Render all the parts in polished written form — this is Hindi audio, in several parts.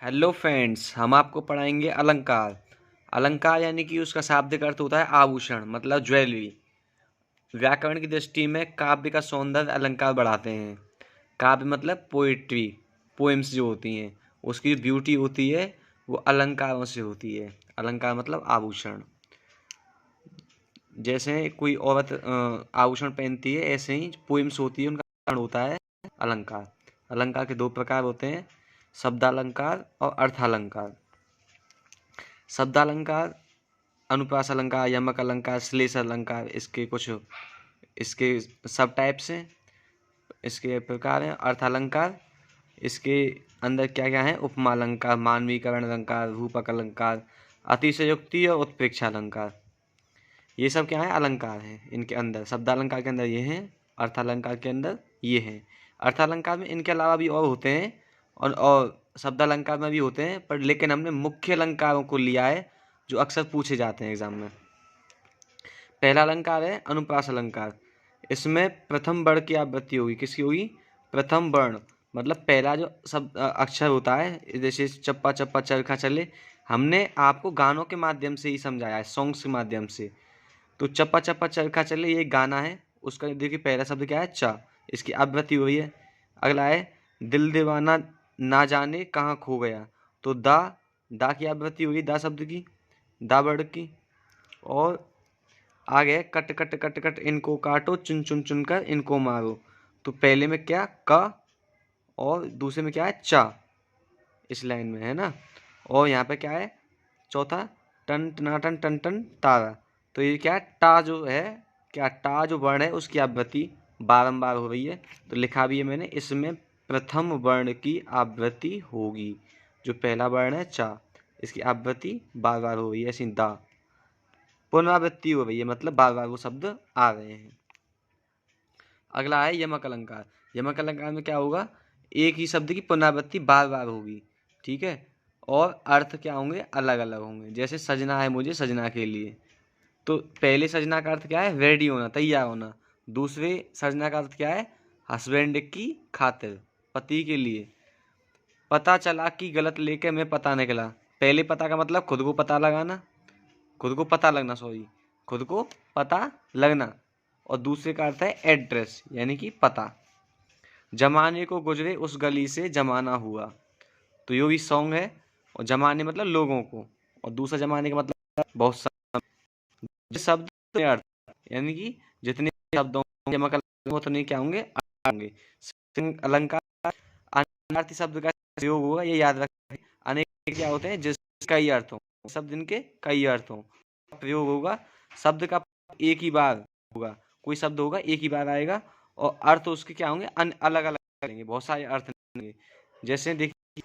हेलो फ्रेंड्स, हम आपको पढ़ाएंगे अलंकार। अलंकार यानी कि उसका शाब्दिक अर्थ होता है आभूषण, मतलब ज्वेलरी। व्याकरण की दृष्टि में काव्य का सौंदर्य अलंकार बढ़ाते हैं। काव्य मतलब पोइट्री, पोएम्स जो होती हैं, उसकी ब्यूटी होती है वो अलंकारों से होती है। अलंकार मतलब आभूषण। जैसे कोई औरत आभूषण पहनती है, ऐसे ही पोएम्स होती है, उनका कारण होता है अलंकार। अलंकार के दो प्रकार होते हैं, शब्दालंकार और अर्थालंकार। शब्दालंकार अनुप्रास अलंकार, यमक अलंकार, श्लेष अलंकार, इसके सब टाइप्स हैं, इसके प्रकार हैं। अर्थालंकार, इसके अंदर क्या क्या है? उपमा अलंकार, मानवीकरण अलंकार, रूपक अलंकार, अतिशयोक्ति और उत्प्रेक्षा अलंकार। ये सब क्या है? अलंकार हैं। इनके अंदर शब्दालंकार के अंदर ये हैं, अर्थालंकार के अंदर ये हैं। अर्थालंकार में इनके अलावा भी और होते हैं और शब्दालंकार में भी होते हैं, पर लेकिन हमने मुख्य अलंकारों को लिया है जो अक्सर पूछे जाते हैं एग्जाम में। पहला अलंकार है अनुप्रास अलंकार। इसमें प्रथम वर्ण की आवृत्ति होगी। किसकी होगी? प्रथम वर्ण, मतलब पहला जो शब्द अक्षर होता है, जैसे चप्पा चप्पा चरखा चले, हमने आपको गानों के माध्यम से ही समझाया है, सॉन्ग्स के माध्यम से। तो चप्पा चप्पा चरखा चले ये गाना है, उसका देखिए पहला शब्द क्या है? चा, इसकी आवृत्ति हुई है। अगला है दिल दीवाना ना जाने कहाँ खो गया, तो दा की आवृत्ति हुई, दा शब्द की, दा वर्ड की। और आगे कट कट कट कट इनको काटो, चुन चुन चुन कर इनको मारो। तो पहले में क्या? क, और दूसरे में क्या है? चा, इस लाइन में है ना। और यहाँ पे क्या है? चौथा टन टनाटन टन टन तारा। तो ये क्या है? टा जो है, क्या टा जो वर्ण है उसकी आवृत्ति बारंबार हो रही है। तो लिखा भी है मैंने, इसमें प्रथम वर्ण की आवृत्ति होगी। जो पहला वर्ण है चा, इसकी आवृत्ति बार बार हो रही है, ऐसी दा पुनरावृत्ति हो रही है, मतलब बार बार वो शब्द आ रहे हैं। अगला है यमक अलंकार। यमक अलंकार में क्या होगा? एक ही शब्द की पुनरावृत्ति बार बार होगी, ठीक है। और अर्थ क्या होंगे? अलग अलग होंगे। जैसे सजना है मुझे सजना के लिए, तो पहले सजना का अर्थ क्या है? रेडी होना, तैयार होना। दूसरे सजना का अर्थ क्या है? हस्बैंड की खातिर, पति के लिए। पता चला कि गलत लेके मैं पता निकला। पहले पता का मतलब खुद को पता लगाना, खुद को पता लगना, सॉरी, खुद को पता लगना। और दूसरे का अर्थ है एड्रेस, यानी कि पता। जमाने को गुजरे उस गली से जमाना हुआ, तो ये भी सॉन्ग है। और जमाने मतलब लोगों को, और दूसरा जमाने का मतलब बहुत सारे शब्द के अर्थ, यानी कि जितने शब्दों जमा उतने क्या होंगे? अर्थ होंगे। अलंकार अनार्थी शब्द का प्रयोग होगा, ये याद रखें। अनेक क्या होते हैं? जिसके कई अर्थ हो, शब्द जिनके कई अर्थ हो, प्रयोग होगा। शब्द का एक ही बार होगा, कोई शब्द होगा एक ही बार आएगा, और अर्थ उसके क्या होंगे? अलग अलग करेंगे, बहुत सारे अर्थ होंगे। जैसे देखिए,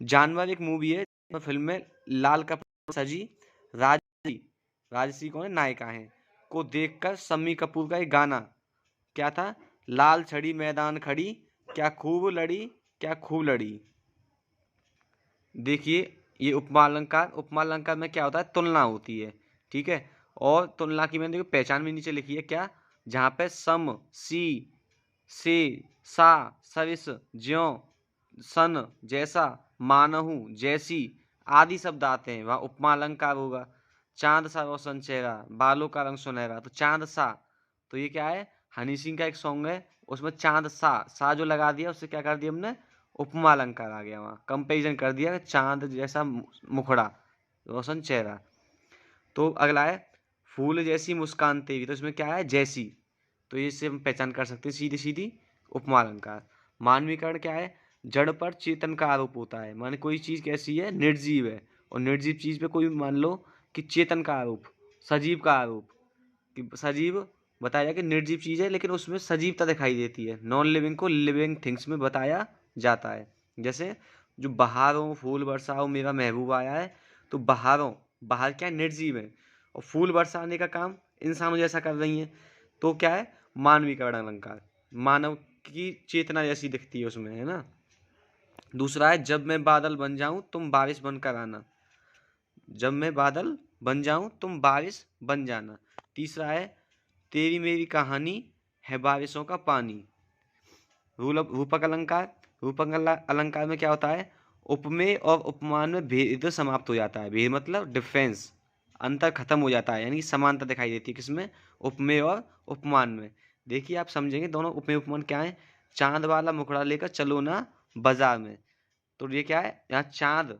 जानवर एक मूवी है, फिल्म में लाल कपड़े सजी राजसी, राजसी कौन है? नायिका है, को देखकर शम्मी कपूर का एक गाना क्या था? लाल छड़ी मैदान खड़ी, क्या खूब लड़ी, क्या खूब लड़ी। देखिए, ये उपमा अलंकार। उपमा अलंकार में क्या होता है? तुलना होती है, ठीक है। और तुलना की मैंने देखो पहचान भी नीचे लिखी है, क्या? जहाँ पे सम, सी, से, सा, सविस, ज्यों, सन, जैसा, मानहू, जैसी आदि शब्द आते हैं, वहाँ उपमा अलंकार होगा। चांद सा रोशन चेहरा, बालों का रंग सुनहरा, तो चांद सा, तो ये क्या है? हनी सिंह का एक सॉन्ग है, उसमें चांद सा जो लगा दिया, उससे क्या कर दिया हमने? उपमा अलंकार आ गया, वहाँ कंपेरिजन कर दिया, चांद जैसा मुखड़ा, रोशन चेहरा। तो अगला है फूल जैसी मुस्कान तेरी, तो इसमें क्या है? जैसी, तो इससे हम पहचान कर सकते हैं सीधी सीधी उपमा अलंकार। मानवीकरण क्या है? जड़ पर चेतन का आरोप होता है, माने कोई चीज कैसी है? निर्जीव है, और निर्जीव चीज पे कोई मान लो कि चेतन का आरोप, सजीव का आरोप, कि सजीव बताया कि निर्जीव चीज है लेकिन उसमें सजीवता दिखाई देती है। नॉन लिविंग को लिविंग थिंग्स में बताया जाता है। जैसे जो बहारों फूल बरसाओ मेरा महबूब आया है, तो बहारों, बाहर क्या है? निर्जीव है, और फूल बरसाने का काम इंसानों जैसा कर रही हैं, तो क्या है? मानवीकरण अलंकार, मानव की चेतना जैसी दिखती है उसमें, है ना। दूसरा है जब मैं बादल बन जाऊं तुम बारिश बनकर आना, जब मैं बादल बन जाऊं तुम बारिश बन जाना। तीसरा है तेरी मेरी कहानी है बारिशों का पानी। रूपक अलंकार। रूपक अलंकार में क्या होता है? उपमेय और उपमान में भेद समाप्त हो जाता है। भेद मतलब डिफरेंस, अंतर खत्म हो जाता है, यानी कि समानता दिखाई देती है किसमें, उपमेय और उपमान में। देखिए आप समझेंगे दोनों उपमेय उपमान क्या है। चांद वाला मुखड़ा लेकर चलो ना बाजार में, तो ये क्या है, यहाँ चांद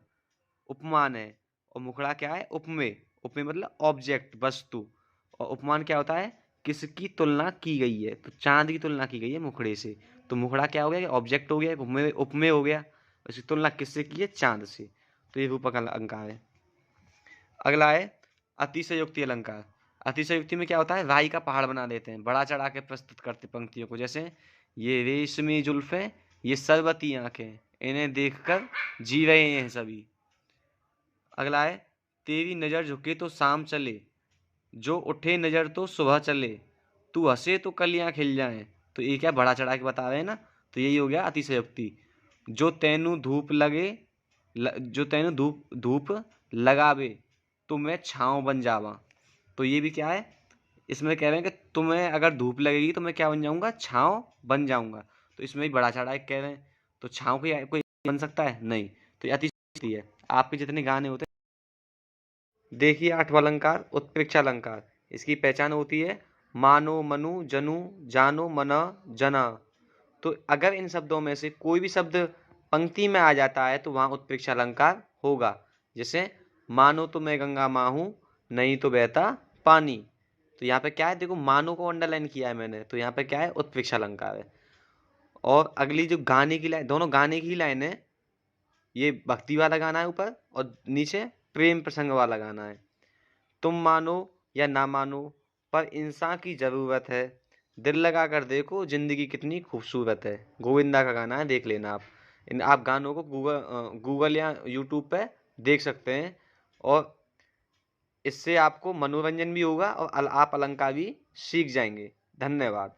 उपमान है और मुखड़ा क्या है, उपमेय। उपमेय मतलब ऑब्जेक्ट, वस्तु, और उपमान क्या होता है, किसकी तुलना की गई है, तो चांद की तुलना की गई है मुखड़े से। तो मुखड़ा क्या हो गया, ऑब्जेक्ट हो गया, उपमेय उपमेय हो गया। उसकी तुलना किससे की है, चांद से। तो ये रूपक अलंकार है। अगला है अतिशयोक्ति अलंकार। अतिशयोक्ति में क्या होता है, राई का पहाड़ बना देते हैं, बड़ा चढ़ा के प्रस्तुत करते पंक्तियों को। जैसे ये रेशमी जुल्फें, ये सरबती आंखें, इन्हें देखकर जी रहे हैं सभी। अगला है तेरी नजर झुके तो शाम चले, जो उठे नजर तो सुबह चले, तू हंसे तो कलियां खिल जाएं। तो ये क्या बड़ा चढ़ा के बता रहे हैं ना, तो यही हो गया अतिशयोक्ति। जो तेनू धूप लगे, जो तेनू धूप धूप लगावे, तो मैं छाँव बन जावा। तो ये भी क्या है, इसमें कह रहे हैं कि तुम्हें अगर धूप लगेगी तो मैं क्या बन जाऊंगा, छाँव बन जाऊंगा। तो इसमें भी बड़ा चढ़ा के कह रहे हैं। तो छाँव कोई बन सकता है नहीं, तो ये अतिशयोक्ति है। आपके जितने गाने होते हैं। देखिए आठवां अलंकार उत्प्रेक्षा अलंकार। इसकी पहचान होती है मानो, मनु, जनु, जानो, मना, जना। तो अगर इन शब्दों में से कोई भी शब्द पंक्ति में आ जाता है तो वहां उत्प्रेक्षा अलंकार होगा। जैसे मानो तो मैं गंगा माँ हूं, नहीं तो बहता पानी। तो यहाँ पे क्या है, देखो मानो को अंडरलाइन किया है मैंने, तो यहाँ पे क्या है, उत्प्रेक्षा अलंकार है। और अगली जो गाने की लाइन, दोनों गाने की लाइन है, ये भक्ति वाला गाना है ऊपर, और नीचे प्रेम प्रसंग वाला गाना है। तुम मानो या ना मानो, पर इंसान की जरूरत है, दिल लगा कर देखो जिंदगी कितनी खूबसूरत है। गोविंदा का गाना है, देख लेना आप। इन आप गानों को गूगल या यूट्यूब पे देख सकते हैं। और इससे आपको मनोरंजन भी होगा और आप अलंकार भी सीख जाएंगे। धन्यवाद।